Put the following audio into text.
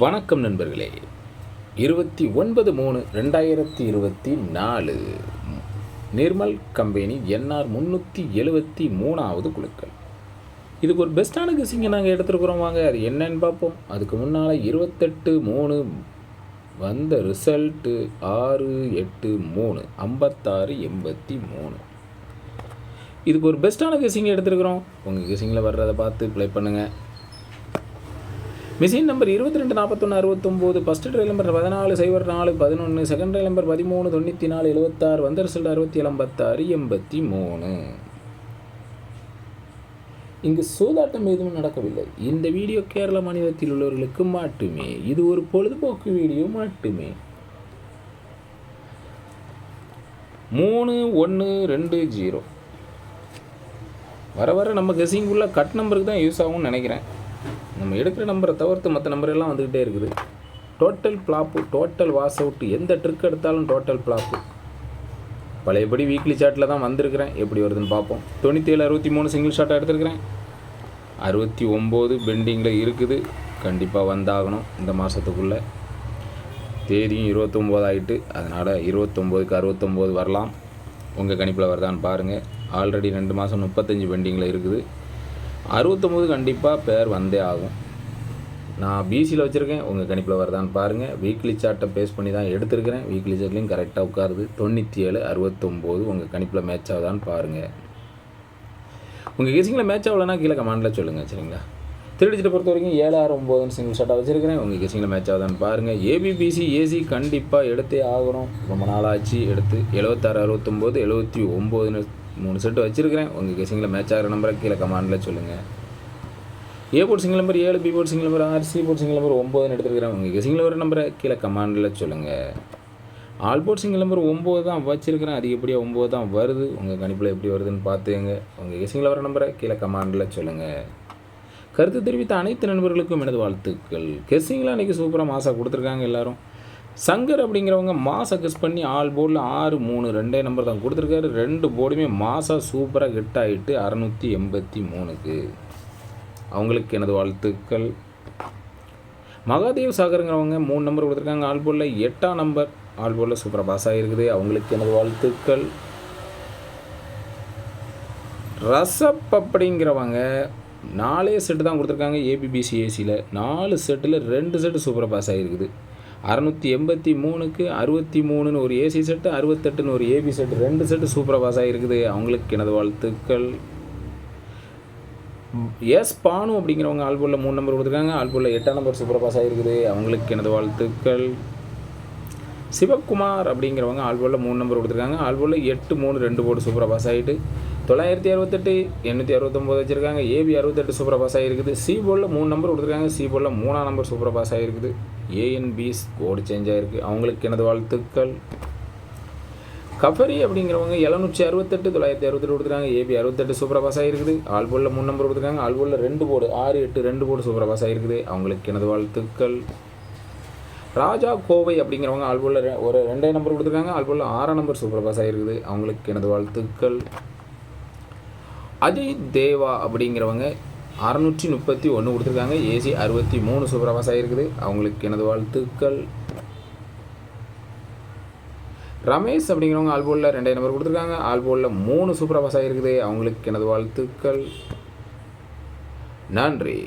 வணக்கம் நண்பர்களே. 29/3/2024 Nirmal company NR 373வது குழுக்கள். இதுக்கு ஒரு பெஸ்ட்டான கெஸ்ஸிங்கை நாங்கள் எடுத்துருக்குறோம். வாங்க அது என்னன்னு பார்ப்போம். அதுக்கு முன்னால் 28/3 வந்த ரிசல்ட்டு 6/8/3 56/83. இதுக்கு ஒரு பெஸ்ட்டான கெஸ்ஸிங்கை எடுத்துருக்குறோம். உங்கள் கெஸ்ஸிங்கில் வர்றதை பார்த்து ப்ளே பண்ணுங்கள். Machine number 224169, first trial number 140411, second trial number 139476, வந்த ரிசல்ட் 675683. இங்கு சூதாட்டம் எதுவும் நடக்கவில்லை. இந்த வீடியோ கேரள மாநிலத்தில் உள்ளவர்களுக்கு மட்டுமே. இது ஒரு பொழுதுபோக்கு வீடியோ மட்டுமே. 3120 வர வர நம்ம கெஸ்ஸிங்குள்ள கட் நம்பருக்கு தான் யூஸ் ஆகும்னு நினைக்கிறேன். நம்ம எடுக்கிற நம்பரை தவிர்த்து மற்ற நம்பரெல்லாம் வந்துக்கிட்டே இருக்குது. Total flop, total wash out, எந்த ட்ரிக் எடுத்தாலும் டோட்டல் ஃப்ளாப்பு. பழையபடி வீக்லி சார்ட்டில் தான் வந்திருக்கிறேன். எப்படி வருதுன்னு பார்ப்போம். 97/63 சிங்கிள் ஷாட்டாக எடுத்துருக்கிறேன். 69 பெண்டிங்கில் இருக்குது. கண்டிப்பாக வந்தாகணும் இந்த மாதத்துக்குள்ளே. தேதியும் 29 ஆகிட்டு, அதனால் 29க்கு 69 வரலாம். உங்கள் கணிப்பில் வருதான்னு பாருங்கள். ஆல்ரெடி 2 மாதம் 35 பெண்டிங்கில் இருக்குது. 69 கண்டிப்பாக பேர் வந்தே ஆகும். நான் பிசியில் வச்சுருக்கேன். உங்கள் கணிப்பில் வருதான்னு பாருங்கள். வீக்லி சார்ட்டை பேஸ் பண்ணி தான் எடுத்துருக்கிறேன். வீக்லி சார்ட்லேயும் கரெக்டாக உட்காருது. 97/69 உங்கள் கணிப்பில் மேட்ச் ஆகுதான்னு பாருங்கள். உங்கள் கெஸ்ஸிங்கில் மேட்ச் ஆகலைன்னா கீழே கமெண்டில் சொல்லுங்கள், சரிங்களா? திருடிச்சிட்டு பொறுத்த வரைக்கும் 7/6/9 சிங்கிள் ஷாட்டாக வச்சுருக்கிறேன். உங்கள் கெஸ்ஸிங்கில் மேட்ச் ஆகுதான்னு பாருங்கள். ஏபிபிசி ஏசி கண்டிப்பாக எடுத்தே ஆகணும். ரொம்ப நாளாச்சு எடுத்து. 76/69 79 3 செட்டு வச்சுருக்கிறேன். உங்கள் கெஸ்ஸிங்கில் மேட்ச் ஆகிற நம்பரை கீழே கமாண்டில் சொல்லுங்கள். A port single number 7, B port single number 6, C port single number 9 எடுத்துருக்கிறேன். உங்கள் கெஸ்ஸிங்கில் வர நம்பரை கீழே கமாண்டில் சொல்லுங்கள். ஆல் போர்ட் சிங்கிள் நம்பர் 9 தான் வச்சுருக்கிறேன். அதிகப்படியாக 9 தான் வருது. உங்கள் கணிப்பில் எப்படி வருதுன்னு பார்த்துங்க. உங்கள் கெஸ்ஸிங்கில் வர நம்பரை கீழே கமாண்டில் சொல்லுங்கள். கருத்து தெரிவித்த அனைத்து நண்பர்களுக்கும் எனது வாழ்த்துக்கள். கெஸ்ஸிங்கில் அன்றைக்கி சூப்பராக மாசாக கொடுத்துருக்காங்க எல்லோரும். சங்கர் அப்படிங்கிறவங்க மாசை கெஸ் பண்ணி ஆல் போர்டில் 6, 3 2 நம்பர் தான் கொடுத்துருக்காரு. 2 போர்டுமே மாசா சூப்பராக ஹிட் ஆகிட்டு 683க்கு. அவங்களுக்கு எனது வாழ்த்துக்கள். மகாதேவ் சாகருங்கிறவங்க 3 நம்பர் கொடுத்துருக்காங்க. ஆல் போர்டில் 8ஆம் நம்பர் ஆல் போர்டில் சூப்பராக பாஸ் ஆகிருக்குது. அவங்களுக்கு எனது வாழ்த்துக்கள். ரசப் அப்படிங்கிறவங்க 4 செட்டு தான் கொடுத்துருக்காங்க. ஏபிபிசி ஏசியில் 4 செட்டில் 2 செட்டு சூப்பராக பாஸ் ஆகிருக்குது. 683க்கு 63ன்னு ஒரு ஏசி செட்டு, 68ன்னு ஒரு ஏபி செட்டு, 2 செட்டு சூப்பராக பாஸ் ஆகிருக்குது. அவங்களுக்கு எனது வாழ்த்துக்கள். எஸ் பானு அப்படிங்கிறவங்க ஆல்போலில் 3 நம்பர் கொடுத்துருக்காங்க. ஆல்போலில் 8ஆம் நம்பர் சூப்பராக பாஸ் ஆகிருக்குது. அவங்களுக்கு எனது வாழ்த்துக்கள். சிவகுமார் அப்படிங்கிறவங்க ஆல்போலில் 3 நம்பர் கொடுத்துருக்காங்க. ஆல்போலில் 8, 3 2 போர்டு சூப்பராக பாஸ் ஆகிட்டு 968 869 வச்சுருக்காங்க. ஏபி 68 சூப்பராக பாஸ் ஆகிருக்குது. சி போர்டில் 3 நம்பர் கொடுத்துருக்காங்க. சி போர்டில் 3ஆம் நம்பர் சூப்பராக பாஸ் ஆகிருக்குது. ஏஎன்பிஸ் கோடு சேஞ்ச் ஆகிருக்கு. அவங்களுக்கு எனது வாழ்த்துக்கள். கஃபரி அப்படிங்கிறவங்க 768 968 கொடுத்துருக்காங்க. ஏபி 68 சூப்பராக பாஸ் ஆகிருக்குது. ஆல் போர்டில் 3 நம்பர் கொடுத்துருக்காங்க. ஆல் போர்டில் 2 போர்டு 6, 8 2 போர்டு சூப்பராக பாஸ் ஆகிருக்குது. அவங்களுக்கு எனது வாழ்த்துக்கள். ராஜா கோவை அப்படிங்கிறவங்க ஆல் போர்டில் ஒரு 2 நம்பர் கொடுத்துருக்காங்க. ஆல் போர்டில் 6ஆம் நம்பர் சூப்பராக பாஸ் ஆகிருக்குது. அவங்களுக்கு எனது வாழ்த்துக்கள். அஜய் தேவா அப்படிங்கிறவங்க 631 கொடுத்துருக்காங்க. ஏசி 63 சூப்பராக பாஸ் ஆகிருக்குது. அவங்களுக்கு எனது வாழ்த்துக்கள். ரமேஷ் அப்படிங்கிறவங்க ஆல் போர்டில் 2 நம்பர் கொடுத்துருக்காங்க. ஆல் போர்டில் 3 சூப்பராக பாஸ் ஆகிருக்குது. அவங்களுக்கு எனது வாழ்த்துக்கள். நன்றி.